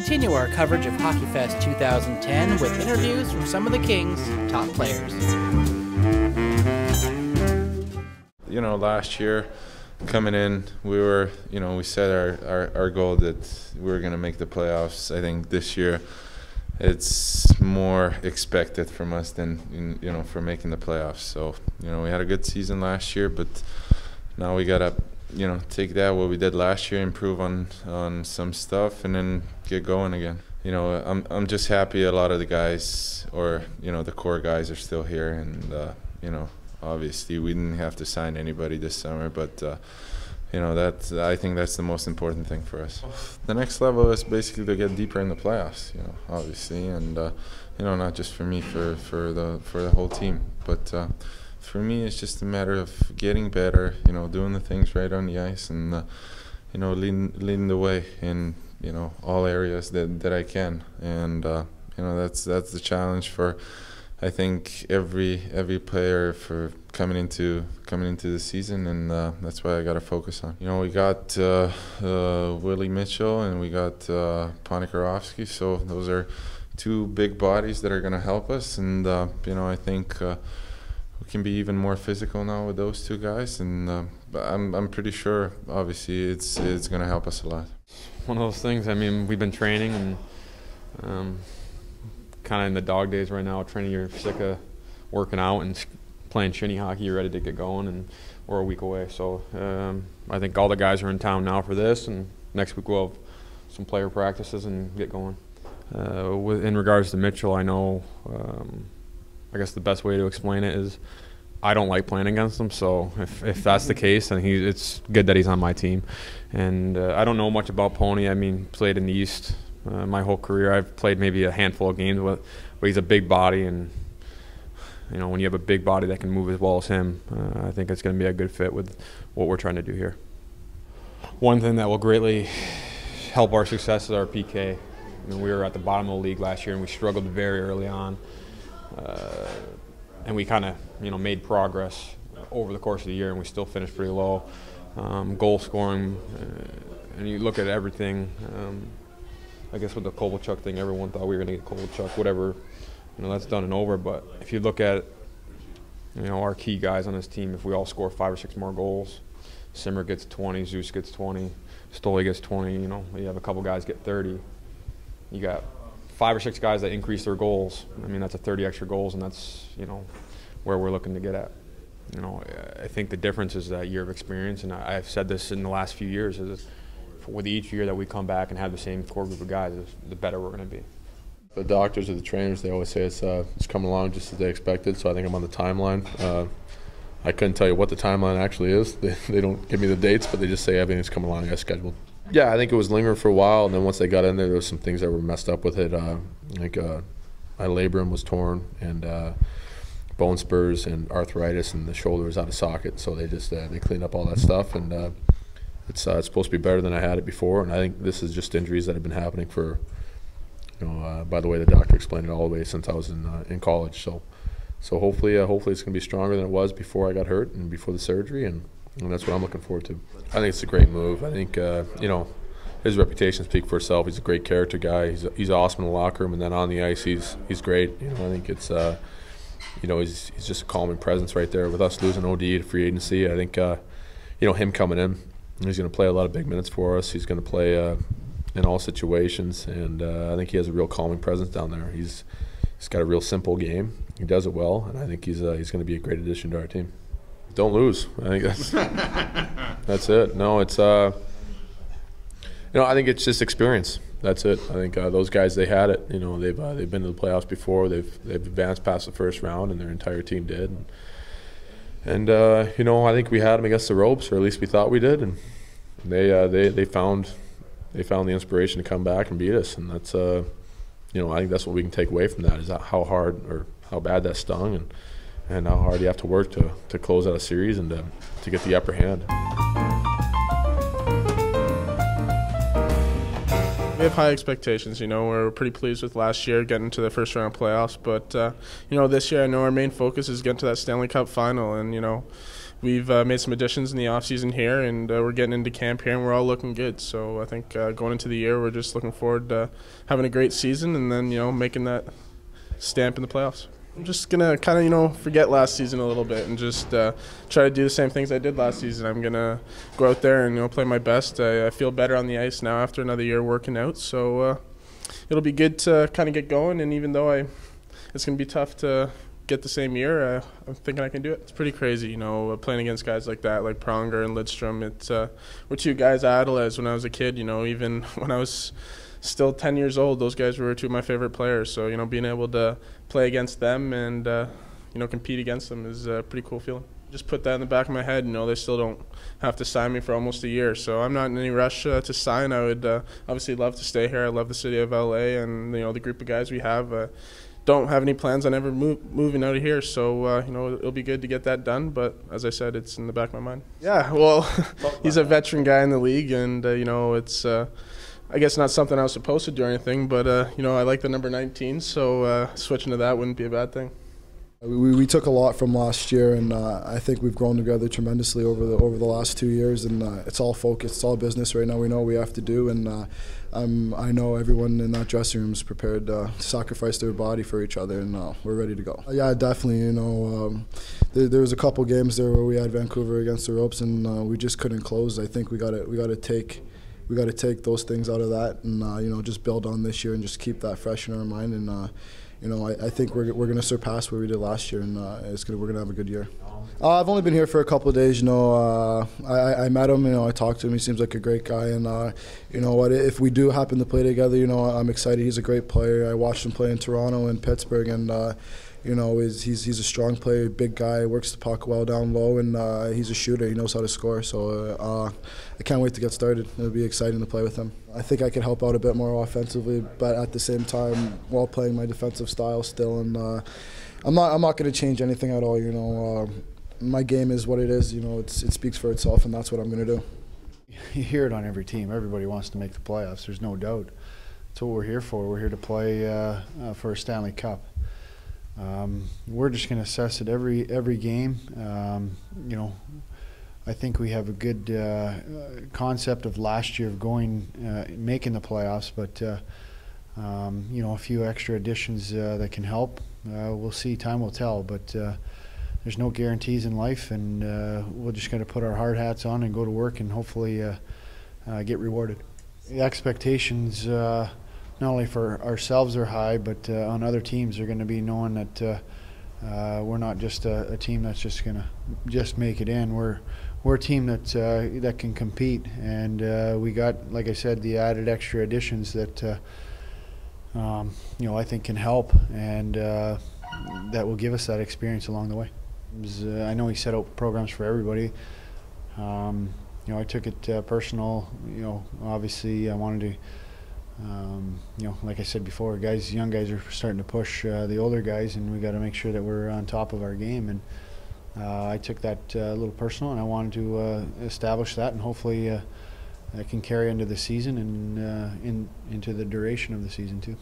continue our coverage of Hockey Fest 2010 with interviews from some of the Kings' top players. You know, last year coming in, we set our goal that we were going to make the playoffs. I think this year it's more expected from us than for making the playoffs. So we had a good season last year, but now we gotta take that what we did last year, improve on some stuff, and then get going again. I'm just happy a lot of the guys, or the core guys, are still here, and obviously we didn't have to sign anybody this summer, but I think that's the most important thing for us. The next level is basically to get deeper in the playoffs, obviously, and not just for me, for the whole team, but for me it's just a matter of getting better, doing the things right on the ice, and leading the way in all areas that I can, and that's the challenge for, I think, every player for coming into the season, and that's what I got to focus on. We got Willie Mitchell and we got Ponikarovsky, so those are two big bodies that are going to help us, and I think we can be even more physical now with those two guys, and I'm pretty sure, obviously, it's going to help us a lot. One of those things. I mean, we've been training and kind of in the dog days right now. Training, you're sick of working out and playing shinny hockey. You're ready to get going, and we're a week away. So I think all the guys are in town now for this, and next week we'll have some player practices and get going. In regards to Mitchell, I know. I guess the best way to explain it is I don't like playing against him. So if that's the case, then it's good that he's on my team. And I don't know much about Pony. I mean, played in the East my whole career. I've played maybe a handful of games with, but he's a big body, and when you have a big body that can move as well as him, I think it's going to be a good fit with what we're trying to do here. One thing that will greatly help our success is our PK. We were at the bottom of the league last year, and we struggled very early on. And we kind of, made progress over the course of the year, and we still finished pretty low. Goal scoring, and you look at everything. I guess with the Kovalchuk thing, everyone thought we were going to get Kovalchuk, whatever. That's done and over. But if you look at, our key guys on this team, if we all score 5 or 6 more goals, Simmer gets 20, Zeus gets 20, Stoley gets 20. You have a couple guys get 30. You got 5 or 6 guys that increase their goals. I mean, that's 30 extra goals, and that's where we're looking to get at. I think the difference is that year of experience, and I've said this in the last few years, is with each year that we come back and have the same core group of guys, the better we're going to be. The doctors or the trainers, they always say it's coming along just as they expected, so I think I'm on the timeline. I couldn't tell you what the timeline actually is. They don't give me the dates, but they just say everything's coming along as scheduled. Yeah, I think it was lingering for a while, and then once they got in there was some things that were messed up with it. My labrum was torn, and bone spurs and arthritis, and the shoulder was out of socket. So they just they cleaned up all that stuff, and it's supposed to be better than I had it before. And I think this is just injuries that have been happening for, by the way the doctor explained it, all the way since I was in college. So hopefully it's going to be stronger than it was before I got hurt and before the surgery, and that's what I'm looking forward to. I think it's a great move. I think his reputation speaks for itself. He's a great character guy. He's awesome in the locker room, and then on the ice he's great. I think it's he's just a calming presence right there. With us losing OD to free agency, I think him coming in, he's going to play a lot of big minutes for us. He's going to play in all situations, and I think he has a real calming presence down there. He's got a real simple game. He does it well, and I think he's going to be a great addition to our team. Don't lose. I think that's it. No, it's I think it's just experience. That's it. I think those guys, they had it. They've been to the playoffs before. They've advanced past the first round, and their entire team did. And I think we had them against the ropes, or at least we thought we did. And they found the inspiration to come back and beat us. And that's I think that's what we can take away from that, is how hard or how bad that stung, and how hard you have to work to close out a series and to get the upper hand. We have high expectations. We're pretty pleased with last year getting to the first round of playoffs, but this year I know our main focus is getting to that Stanley Cup final, and we've made some additions in the offseason here, and we're getting into camp here, and we're all looking good. So I think going into the year, we're just looking forward to having a great season and then, making that stamp in the playoffs. I'm just going to kind of, forget last season a little bit and just try to do the same things I did last season. I'm going to go out there and, play my best. I feel better on the ice now after another year working out. So it'll be good to kind of get going. And even though it's going to be tough to get the same year, I'm thinking I can do it. It's pretty crazy, playing against guys like that, like Pronger and Lidstrom. We're two guys I idolized when I was a kid, even when I was still 10 years old, those guys were two of my favorite players. So, being able to play against them and, compete against them is a pretty cool feeling. Just put that in the back of my head. They still don't have to sign me for almost a year. So I'm not in any rush to sign. I would obviously love to stay here. I love the city of LA and, the group of guys we have. Don't have any plans on ever moving out of here. So, it'll be good to get that done. But as I said, it's in the back of my mind. Yeah, well, he's a veteran guy in the league. And, it's I guess not something I was supposed to do or anything, but I like the number 19, so switching to that wouldn't be a bad thing. We took a lot from last year, and I think we've grown together tremendously over the last 2 years, and it's all focus, it's all business right now. We know what we have to do, and I know everyone in that dressing room is prepared to sacrifice their body for each other, and we're ready to go. Yeah, definitely. There was a couple games there where we had Vancouver against the ropes, and we just couldn't close. I think we got to take those things out of that and, just build on this year and just keep that fresh in our mind. And, I think we're going to surpass what we did last year, and we're going to have a good year. I've only been here for a couple of days. I met him, I talked to him. He seems like a great guy. And, if we do happen to play together, I'm excited. He's a great player. I watched him play in Toronto and Pittsburgh, and, he's a strong player, big guy, works the puck well down low, and he's a shooter. He knows how to score. So I can't wait to get started. It'll be exciting to play with him. I think I can help out a bit more offensively, but at the same time, while playing my defensive style still. And I'm not going to change anything at all. My game is what it is. It speaks for itself, and that's what I'm going to do. You hear it on every team. Everybody wants to make the playoffs. There's no doubt. That's what we're here for. We're here to play for a Stanley Cup. We're just going to assess it every game. I think we have a good concept of last year of making the playoffs, but a few extra additions that can help. We'll see. Time will tell, but there's no guarantees in life, and we're just going to put our hard hats on and go to work and hopefully get rewarded. The expectations, not only for ourselves are high, but on other teams are going to be knowing that we're not just a team that's just going to make it in. We're a team that can compete, and we got, like I said, the added extra additions that I think can help, and that will give us that experience along the way. I know he set out programs for everybody. I took it personal. Obviously I wanted to, like I said before, young guys are starting to push the older guys, and we got to make sure that we're on top of our game. And I took that a little personal, and I wanted to establish that, and hopefully I can carry into the season and into the duration of the season too.